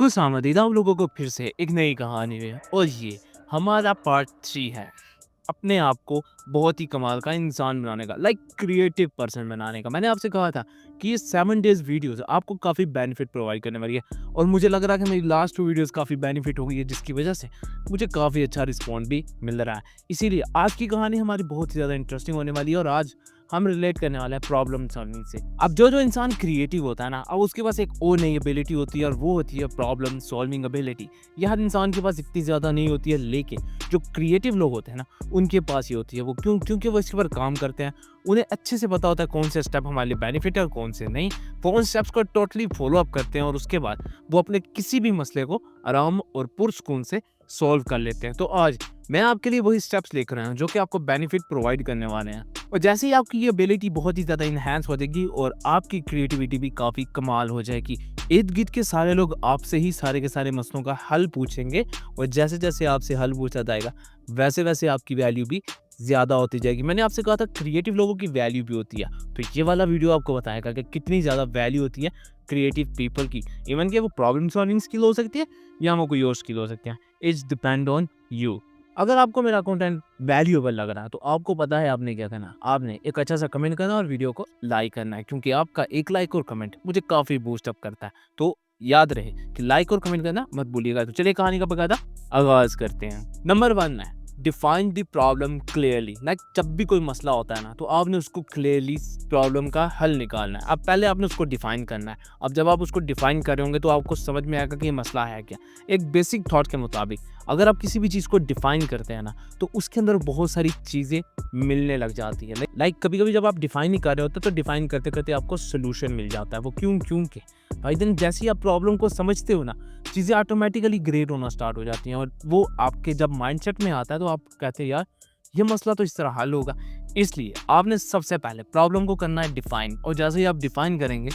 खुश आमदीद आप लोगों को फिर से एक नई कहानी में और ये हमारा पार्ट 3 है अपने आप को बहुत ही कमाल का इंसान बनाने का क्रिएटिव पर्सन बनाने का। मैंने आपसे कहा था कि ये 7 डेज वीडियोस आपको काफ़ी बेनिफिट प्रोवाइड करने वाली है और मुझे लग रहा है कि मेरी लास्ट 2 वीडियोस काफ़ी बेनिफिट हो गई है, जिसकी वजह से मुझे काफ़ी अच्छा रिस्पॉन्स भी मिल रहा है। इसीलिए आज की कहानी हमारी बहुत ही ज़्यादा इंटरेस्टिंग होने वाली है और आज हम रिलेट करने वाले हैं प्रॉब्लम सॉल्विंग से। अब जो इंसान क्रिएटिव होता है ना, अब उसके पास एक और नई एबिलिटी होती है और वो होती है प्रॉब्लम सॉल्विंग एबिलिटी। ये हर इंसान के पास इतनी ज़्यादा नहीं होती है, लेकिन जो क्रिएटिव लोग होते हैं ना उनके पास ही होती है। वो क्योंकि वो इसके ऊपर काम करते हैं, उन्हें अच्छे से पता होता है कौन से स्टेप हमारे लिए बेनिफिट है और कौन से नहीं। वो उन स्टेप्स को टोटली फॉलो अप करते हैं और उसके बाद वो अपने किसी भी मसले को आराम और पुरसुकून से सॉल्व कर लेते हैं। तो आज मैं आपके लिए वही स्टेप्स लेकर आया हूँ जो कि आपको बेनिफिट प्रोवाइड करने वाले हैं। और जैसे ही आपकी ये एबिलिटी बहुत ही ज़्यादा इन्हांस हो जाएगी और आपकी क्रिएटिविटी भी काफ़ी कमाल हो जाएगी। इर्द गिर्द के सारे लोग आपसे ही सारे के सारे मसलों का हल पूछेंगे और जैसे जैसे आपसे हल पूछा जाएगा वैसे वैसे आपकी वैल्यू भी ज़्यादा होती जाएगी। मैंने आपसे कहा था क्रिएटिव लोगों की वैल्यू भी होती है, तो ये वाला वीडियो आपको बताएगा कि कितनी ज़्यादा वैल्यू होती है क्रिएटिव पीपल की। इवन कि वो प्रॉब्लम सॉल्विंग स्किल हो सकती है या वो कोई और स्किल हो सकती है। It's depend on you. अगर आपको मेरा कंटेंट वैल्यूएबल लग रहा है तो आपको पता है आपने क्या करना है। आपने एक अच्छा सा कमेंट करना और वीडियो को लाइक करना है, क्योंकि आपका एक लाइक और कमेंट मुझे काफ़ी बूस्ट अप करता है। तो याद रहे कि लाइक और कमेंट करना मत भूलिएगा। तो चलिए कहानी का बकायदा आगाज़ करते हैं। नंबर 1 है डिफाइन द प्रॉब्लम क्लियरली। जब भी कोई मसला होता है ना तो आपने उसको क्लियरली प्रॉब्लम का हल निकालना है। अब पहले आपने उसको डिफाइन करना है। अब जब आप उसको डिफाइन कर रहे होंगे तो आपको समझ में आएगा कि ये मसला है क्या। एक बेसिक थॉट के मुताबिक अगर आप किसी भी चीज़ को डिफाइन करते हैं ना तो उसके अंदर बहुत सारी चीज़ें मिलने लग जाती है। कभी कभी जब आप डिफाइन नहीं कर रहे होते तो डिफाइन करते करते आपको सोल्यूशन मिल जाता है। वो क्यों के भाई दिन जैसे ही आप प्रॉब्लम को समझते हो ना चीज़ें ऑटोमेटिकली ग्रेट होना स्टार्ट हो जाती हैं और वो आपके जब माइंडसेट में आता है तो आप कहते हैं यार ये मसला तो इस तरह हल होगा। इसलिए आपने सबसे पहले प्रॉब्लम को करना है डिफाइन, और जैसे ही आप डिफाइन करेंगे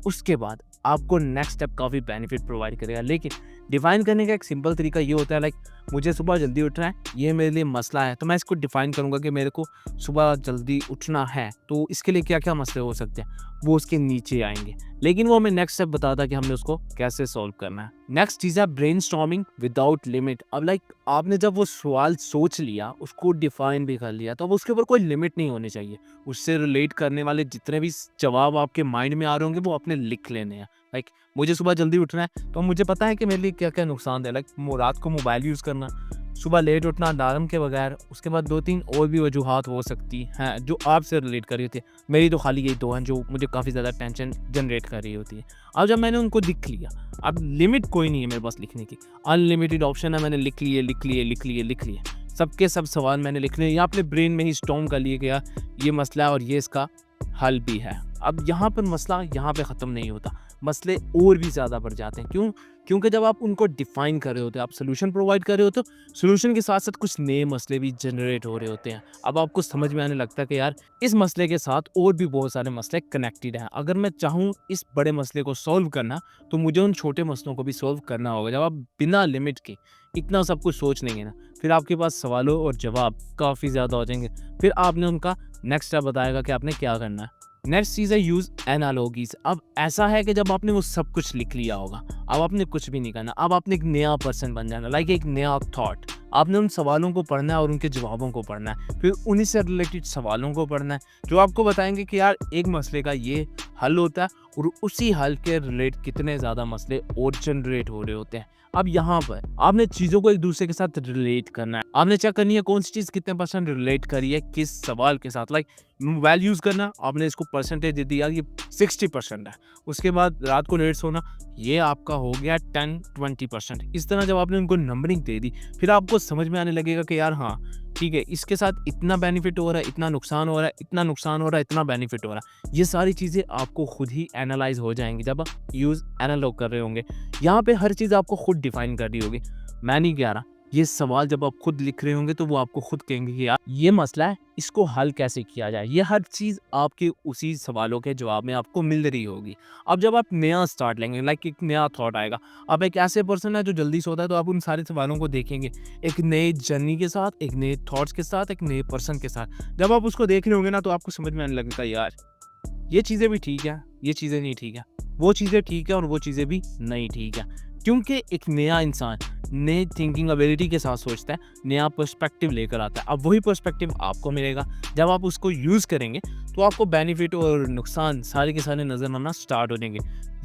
उसके बाद आपको नेक्स्ट स्टेप काफ़ी बेनिफिट प्रोवाइड करेगा। लेकिन डिफाइन करने का एक सिंपल तरीका ये होता है मुझे सुबह जल्दी उठना है, ये मेरे लिए मसला है, तो मैं इसको डिफाइन करूँगा कि मेरे को सुबह जल्दी उठना है तो इसके लिए क्या क्या मसले हो सकते हैं, वो उसके नीचे आएंगे। लेकिन वो हमें नेक्स्ट स्टेप बताता कि हमने उसको कैसे सॉल्व करना है। नेक्स्ट चीज़ है ब्रेनस्टॉर्मिंग विदाउट लिमिट। अब आपने जब वो सवाल सोच लिया, उसको डिफाइन भी कर लिया, तो अब उसके ऊपर कोई लिमिट नहीं होनी चाहिए। उससे रिलेट करने वाले जितने भी जवाब आपके माइंड में आ रहे होंगे वो आपने लिख लेने हैं। मुझे सुबह जल्दी उठना है तो मुझे पता है कि मेरे लिए क्या क्या नुकसान है। रात को मोबाइल यूज़ करना, सुबह लेट उठना अलार्म के बगैर, उसके बाद 2-3 और भी वजूहात हो सकती हैं जो आपसे रिलेट कर रही होती है। मेरी तो खाली यही 2 हैं जो मुझे काफ़ी ज़्यादा टेंशन जनरेट कर रही होती है। अब जब मैंने उनको लिख लिया, अब लिमिट कोई नहीं है मेरे पास लिखने की, अनलिमिटेड ऑप्शन है। मैंने लिख लिए सबके सब सवाल मैंने लिख लिए या अपने ब्रेन में ही स्टॉर्म कर लिए कि यार ये मसला है और ये इसका हल भी है। अब यहाँ पर मसला यहाँ पे ख़त्म नहीं होता, मसले और भी ज़्यादा बढ़ जाते हैं। क्योंकि जब आप उनको डिफाइन कर रहे होते हैं, आप सोल्यूशन प्रोवाइड कर रहे होते हो, सोल्यूशन के साथ साथ कुछ नए मसले भी जनरेट हो रहे होते हैं। अब आपको समझ में आने लगता है कि यार इस मसले के साथ और भी बहुत सारे मसले कनेक्टेड हैं। अगर मैं चाहूँ इस बड़े मसले को सॉल्व करना तो मुझे उन छोटे मसलों को भी सॉल्व करना होगा। जब आप बिना लिमिट के इतना सब कुछ सोच लेंगे ना, फिर आपके पास सवालों और जवाब काफ़ी ज़्यादा हो जाएंगे। फिर आपने उनका नेक्स्ट स्टेप बताएगा कि आपने क्या करना है। नेक्स्ट चीज़ है यूज़ एनालॉजीज। अब ऐसा है कि जब आपने वो सब कुछ लिख लिया होगा, अब आपने कुछ भी नहीं करना, अब आपने एक नया पर्सन बन जाना, एक नया थॉट। आपने उन सवालों को पढ़ना है और उनके जवाबों को पढ़ना है, फिर उन्हीं से रिलेटेड सवालों को पढ़ना है जो आपको बताएंगे कि यार एक मसले का ये हल होता है और उसी हल के रिलेट कितने ज़्यादा मसले और जनरेट हो रहे होते हैं। अब यहाँ पर आपने चीज़ों को एक दूसरे के साथ रिलेट करना है। आपने चेक करनी है कौन सी चीज़ कितने % रिलेट करी है किस सवाल के साथ। मोबाइल यूज़ करना, आपने इसको परसेंटेज दे दिया ये 60% है। उसके बाद रात को लेट सोना, ये आपका हो गया 10-20%। इस तरह जब आपने उनको नंबरिंग दे दी, फिर आपको समझ में आने लगेगा कि यार हाँ ठीक है, इसके साथ इतना बेनिफिट हो रहा है, इतना नुकसान हो रहा है, इतना नुकसान हो रहा है, इतना बेनिफिट हो रहा है। ये सारी चीज़ें आपको खुद ही एनालाइज हो जाएंगी जब आप यूज़ एनालॉग कर रहे होंगे। यहाँ पे हर चीज़ आपको खुद डिफाइन करनी होगी, मैं नहीं कह रहा। ये सवाल जब आप खुद लिख रहे होंगे तो वो आपको खुद कहेंगे कि यार ये मसला है, इसको हल कैसे किया जाए। ये हर चीज़ आपके उसी सवालों के जवाब में आपको मिल रही होगी। अब जब आप नया स्टार्ट लेंगे, एक नया थॉट आएगा, आप एक ऐसे पर्सन है जो जल्दी सोता है, तो आप उन सारे सवालों को देखेंगे एक नए जर्नी के साथ, एक नए थॉट्स के साथ, एक नए पर्सन के साथ। जब आप उसको देख रहे होंगे ना तो आपको समझ में आने लगेगा यार ये चीज़ें भी ठीक है, ये चीज़ें नहीं ठीक है, वो चीज़ें ठीक है और वो चीज़ें भी नहीं ठीक है। क्योंकि एक नया इंसान नए थिंकिंग एबिलिटी के साथ सोचता है, नया पर्सपेक्टिव लेकर आता है। अब वही पर्सपेक्टिव आपको मिलेगा, जब आप उसको यूज़ करेंगे तो आपको बेनिफिट और नुकसान सारे के सारे नज़र आना स्टार्ट हो जाएंगे।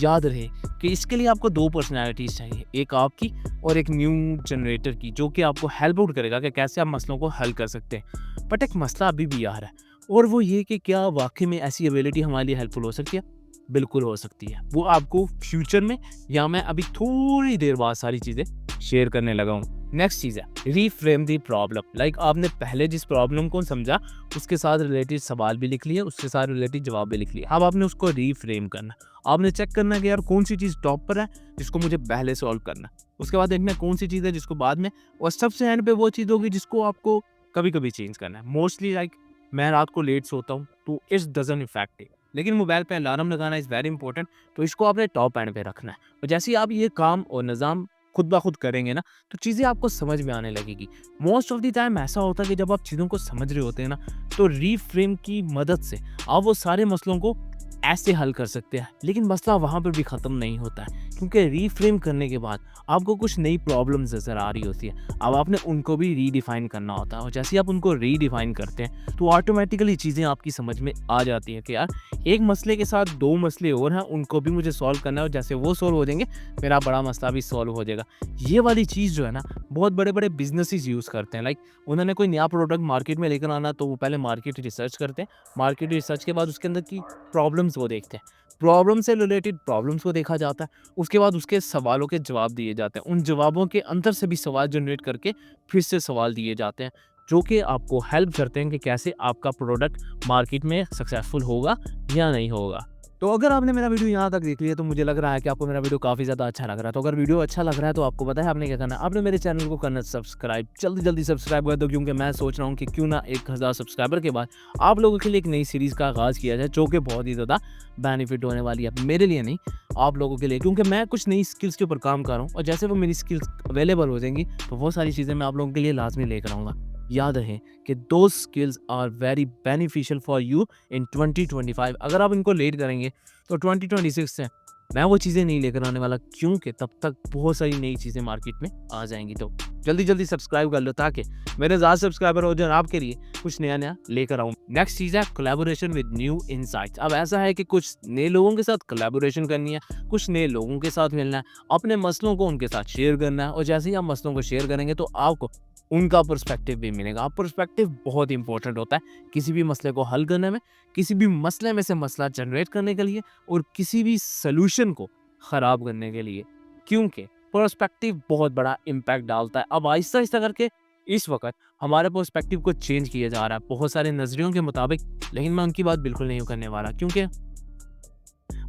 याद रहे कि इसके लिए आपको 2 पर्सनैलिटीज़ चाहिए, एक आपकी और एक न्यू जनरेटर की, जो कि आपको हेल्प आउट करेगा कि कैसे आप मसलों को हल कर सकते हैं। बट एक मसला अभी भी आ रहा है, और वो ये कि क्या वाक़ई में ऐसी एबिलिटी हमारे लिए हेल्पफुल हो सकती है? बिल्कुल हो सकती है। वो आपको फ्यूचर में, या मैं अभी थोड़ी देर बाद सारी चीज़ें शेयर करने लगा हूँ। नेक्स्ट चीज़ है रीफ्रेम द प्रॉब्लम। लाइक आपने पहले जिस प्रॉब्लम को समझा, उसके साथ रिलेटेड सवाल भी लिख लिए, उसके साथ रिलेटेड जवाब भी लिख लिए। अब आपने उसको रीफ्रेम करना। आपने चेक करना कि यार कौन सी चीज़ टॉप पर है जिसको मुझे पहले सॉल्व करना है। उसके बाद देखना कौन सी चीज़ है जिसको बाद में, और सबसे एंड पे वो चीज़ होगी जिसको आपको कभी-कभी चेंज करना है। मोस्टली लाइक मैं रात को लेट सोता हूँ, तो इट्स डज़न्ट इफेक्ट इट। लेकिन मोबाइल पे अलार्म लगाना इज़ वेरी इंपॉर्टेंट, तो इसको आपने टॉप एंड पे रखना है। और जैसे ही आप ये काम और निज़ाम खुद ब खुद करेंगे ना, तो चीज़ें आपको समझ में आने लगेगी। मोस्ट ऑफ द टाइम ऐसा होता है कि जब आप चीज़ों को समझ रहे होते हैं ना, तो रीफ्रेम की मदद से आप वो सारे मसलों को ऐसे हल कर सकते हैं। लेकिन मसला वहाँ पर भी ख़त्म नहीं होता है, क्योंकि रीफ्रेम करने के बाद आपको कुछ नई प्रॉब्लम्स नज़र आ रही होती है। अब आपने उनको भी रीडिफ़ाइन करना होता है, और जैसे ही आप उनको रीडिफ़ाइन करते हैं, तो ऑटोमेटिकली चीज़ें आपकी समझ में आ जाती हैं कि यार एक मसले के साथ 2 मसले और हैं, उनको भी मुझे सॉल्व करना है, और जैसे वो सॉल्व हो जाएँगे, मेरा बड़ा मसला भी सॉल्व हो जाएगा। ये वाली चीज़ जो है ना, बहुत बड़े-बड़े बिज़नेसेस यूज़ करते हैं। लाइक उन्होंने कोई नया प्रोडक्ट मार्केट में लेकर आना, तो वो पहले मार्केट रिसर्च करते हैं। मार्केट रिसर्च के बाद उसके अंदर की प्रॉब्लम्स वो देखते हैं। प्रॉब्लम से रिलेटेड प्रॉब्लम्स को देखा जाता है। उसके बाद उसके सवालों के जवाब दिए जाते हैं। उन जवाबों के अंदर से भी सवाल जनरेट करके फिर से सवाल दिए जाते हैं, जो कि आपको हेल्प करते हैं कि कैसे आपका प्रोडक्ट मार्केट में सक्सेसफुल होगा या नहीं होगा। तो अगर आपने मेरा वीडियो यहाँ तक देख लिया, तो मुझे लग रहा है कि आपको मेरा वीडियो काफ़ी ज़्यादा अच्छा लग रहा है। तो अगर वीडियो अच्छा लग रहा है, तो आपको पता है आपने क्या करना है। आपने मेरे चैनल को करना सब्सक्राइब, जल्दी-जल्दी सब्सक्राइब कर दो, क्योंकि मैं सोच रहा हूँ कि क्यों ना 1000 सब्सक्राइबर के बाद आप लोगों के लिए एक नई सीरीज़ का आगाज़ किया जाए, जो कि बहुत ही ज़्यादा बेनिफिट होने वाली है। मेरे लिए नहीं, आप लोगों के लिए, क्योंकि मैं कुछ नई स्किल्स के ऊपर काम कर रहा हूँ, और जैसे वो मेरी स्किल्स अवेलेबल हो जाएंगी, तो वो सारी चीज़ें मैं आप लोगों के लिए लाज़मी लेकर आऊँगा। याद रहे कि those skills are very beneficial for you in 2025। अगर आप इनको लेट करेंगे, तो 2026 से मैं वो चीज़ें नहीं लेकर आने वाला, क्योंकि तब तक बहुत सारी नई चीज़ें मार्केट में आ जाएँगी। तो जल्दी-जल्दी सब्सक्राइब कर लो, ताकि मेरे ज़्यादा सब्सक्राइबर हो जाए, आपके लिए कुछ नया-नया लेकर आऊँ। नेक्स्ट चीज़ है कोलैबोरेशन विद न्यू इनसाइट्स। अब ऐसा है कि कुछ नए लोगों के साथ कोलैबोरेशन करनी है, कुछ नए लोगों के साथ मिलना है, अपने मसलों को उनके साथ शेयर करना है, और जैसे ही आप मसलों को शेयर करेंगे, तो आपको उनका पर्सपेक्टिव भी मिलेगा। अब पर्सपेक्टिव बहुत इंपॉर्टेंट होता है किसी भी मसले को हल करने में, किसी भी मसले में से मसला जनरेट करने के लिए, और किसी भी सॉल्यूशन को ख़राब करने के लिए, क्योंकि पर्सपेक्टिव बहुत बड़ा इम्पैक्ट डालता है। अब आहिस्ता-आहिस्ता करके इस वक़्त हमारे पर्सपेक्टिव को चेंज किया जा रहा है बहुत सारे नज़रियों के मुताबिक, लेकिन मैं उनकी बात बिल्कुल नहीं करने वाला, क्योंकि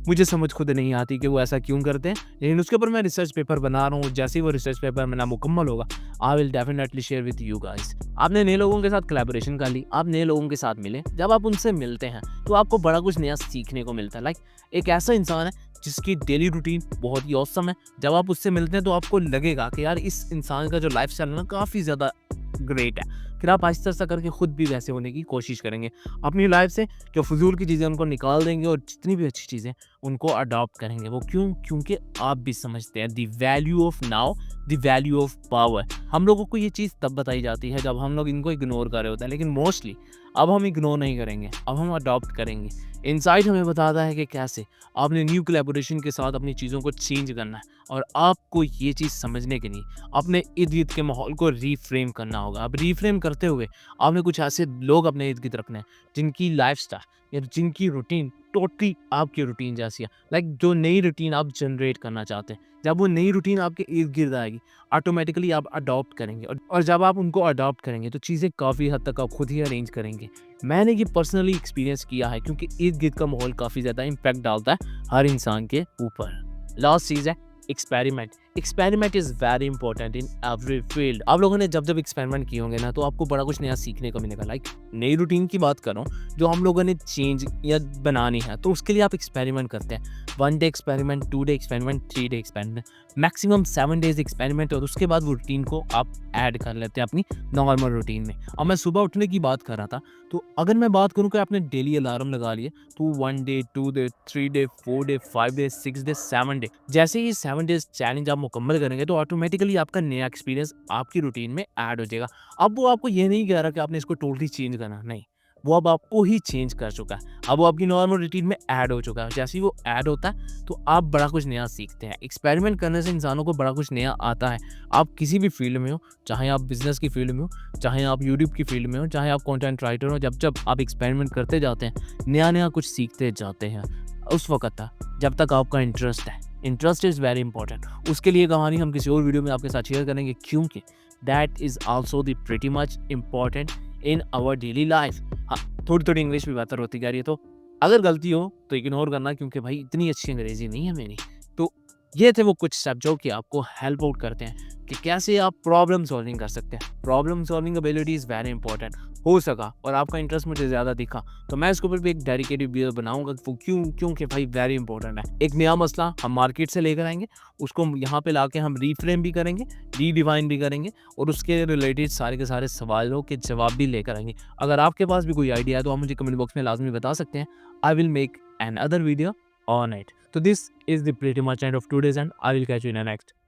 मुझे समझ खुद नहीं आती कि वो ऐसा क्यों करते हैं। लेकिन उसके ऊपर मैं रिसर्च पेपर बना रहा हूँ। जैसे ही वो रिसर्च पेपर मेरा मुकम्मल होगा, I will definitely share with you guys. आपने नए लोगों के साथ कोलैबोरेशन कर ली, आप नए लोगों के साथ मिले। जब आप उनसे मिलते हैं, तो आपको बड़ा कुछ नया सीखने को मिलता है। लाइक एक ऐसा इंसान है जिसकी डेली रूटीन बहुत ही ऑसम है। जब आप उससे मिलते हैं, तो आपको लगेगा कि यार इस इंसान का जो लाइफस्टाइल है ना, काफ़ी ज़्यादा ग्रेट है। फिर आप आहिस्ता-आहिस्ता करके खुद भी वैसे होने की कोशिश करेंगे। अपनी लाइफ से जो फ़िज़ूल की चीज़ें उनको निकाल देंगे, और जितनी भी अच्छी चीज़ें उनको अडॉप्ट करेंगे। वो क्यों? क्योंकि आप भी समझते हैं the value of now, the value of power. हम लोगों को ये चीज़ तब बताई जाती है जब हम लोग इनको इग्नोर कर रहे होते हैं, लेकिन मोस्टली अब हम इग्नोर नहीं करेंगे, अब हम अडॉप्ट करेंगे। इनसाइट हमें बताता है कि कैसे आपने न्यू कोलैबोरेशन के साथ अपनी चीज़ों को चेंज करना है, और आपको ये चीज़ समझने के लिए अपने इर्द-गिर्द के माहौल को रीफ्रेम करना होगा। अब रीफ्रेम करते हुए आपने कुछ ऐसे लोग अपने इर्द-गिर्द रखने हैं, जिनकी लाइफ़स्टाइल या जिनकी रूटीन टोटली आपकी रूटीन जैसी है। लाइक जो नई रूटीन आप जनरेट करना चाहते हैं, जब वो नई रूटीन आपके इर्द-गिर्द आएगी, ऑटोमेटिकली आप अडॉप्ट करेंगे, और जब आप उनको अडॉप्ट करेंगे, तो चीज़ें काफ़ी हद तक आप खुद ही अरेंज करेंगे। मैंने ये पर्सनली एक्सपीरियंस किया है, क्योंकि इर्द-गिर्द का माहौल काफ़ी ज़्यादा इम्पैक्ट डालता है हर इंसान के ऊपर। लास्ट चीज़ है experiment. Experiment is very important in every field. आप लोगों ने जब एक्सपेरिमेंट किए होंगे ना, तो आपको बड़ा कुछ नया सीखने को मिलेगा। लाइक नई रूटीन की बात कर रहा हूँ, जो हम लोगों ने चेंज या बनानी है, तो उसके लिए आप एक्सपेरिमेंट करते हैं। 1 day experiment, 2 day experiment, 3 day experiment, maximum 7 days experiment, और उसके बाद वो रूटीन को आप ऐड कर लेते हैं अपनी नॉर्मल रूटीन में। अब मैं सुबह उठने की बात कर रहा था, तो अगर मैं बात करूँ कि आपने डेली अलार्म लगा लिए, तो 1 day, 2 day, 3 day, 4 day, 5 day, 6 day, 7 day, जैसे ही 7 डेज़ चैलेंज आप मुकम्मल करेंगे तो ऑटोमेटिकली आपका नया एक्सपीरियंस आपकी रूटीन में ऐड हो जाएगा। अब वो आपको ये नहीं कह रहा कि आपने इसको टोटली चेंज करना, नहीं। वो अब आपको ही चेंज कर चुका है। अब वो आपकी नॉर्मल रूटीन में ऐड हो चुका है। जैसे ही वो ऐड होता है तो आप बड़ा कुछ नया सीखते हैं। एक्सपेरिमेंट करने से इंसानों को बड़ा कुछ नया आता है। आप किसी भी फील्ड में हो, चाहे आप बिज़नेस की फील्ड में हो, चाहे आप यूट्यूब की फील्ड में हो, चाहे आप कंटेंट राइटर हो, जब आप एक्सपेरिमेंट करते जाते हैं, नया-नया कुछ सीखते जाते हैं। उस वक़्त तक जब तक आपका इंटरेस्ट है। Interest is very important. उसके लिए कहानी हम किसी और वीडियो में आपके साथ शेयर करेंगे, क्योंकि that is also the pretty much important in our daily life. हाँ, थोड़ी-थोड़ी इंग्लिश भी बेहतर होती जा रही है, तो अगर गलती हो तो इग्नोर करना, क्योंकि भाई इतनी अच्छी अंग्रेज़ी नहीं है मेरी। तो ये थे वो कुछ स्टेप जो कि आपको हेल्प आउट करते हैं कि कैसे आप प्रॉब्लम सॉल्विंग कर सकते हैं। Problem solving ability is very important. हो सका और आपका इंटरेस्ट मुझे ज़्यादा दिखा तो मैं इसके ऊपर भी एक डेडिकेटेड वीडियो बनाऊँगा। वो क्योंकि भाई वेरी इंपॉर्टेंट है। एक नया मसला हम मार्केट से लेकर आएँगे, उसको हम यहाँ पे लाके हम रीफ्रेम भी करेंगे, रीडिफाइन भी करेंगे और उसके रिलेटेड सारे के सारे सवालों के जवाब भी लेकर आएँगे। अगर आपके पास भी कोई आइडिया है तो आप मुझे कमेंट बॉक्स में लाज़मी बता सकते हैं। I will make an other video on it. So this is the pretty much end of today's, and I will catch you in the next.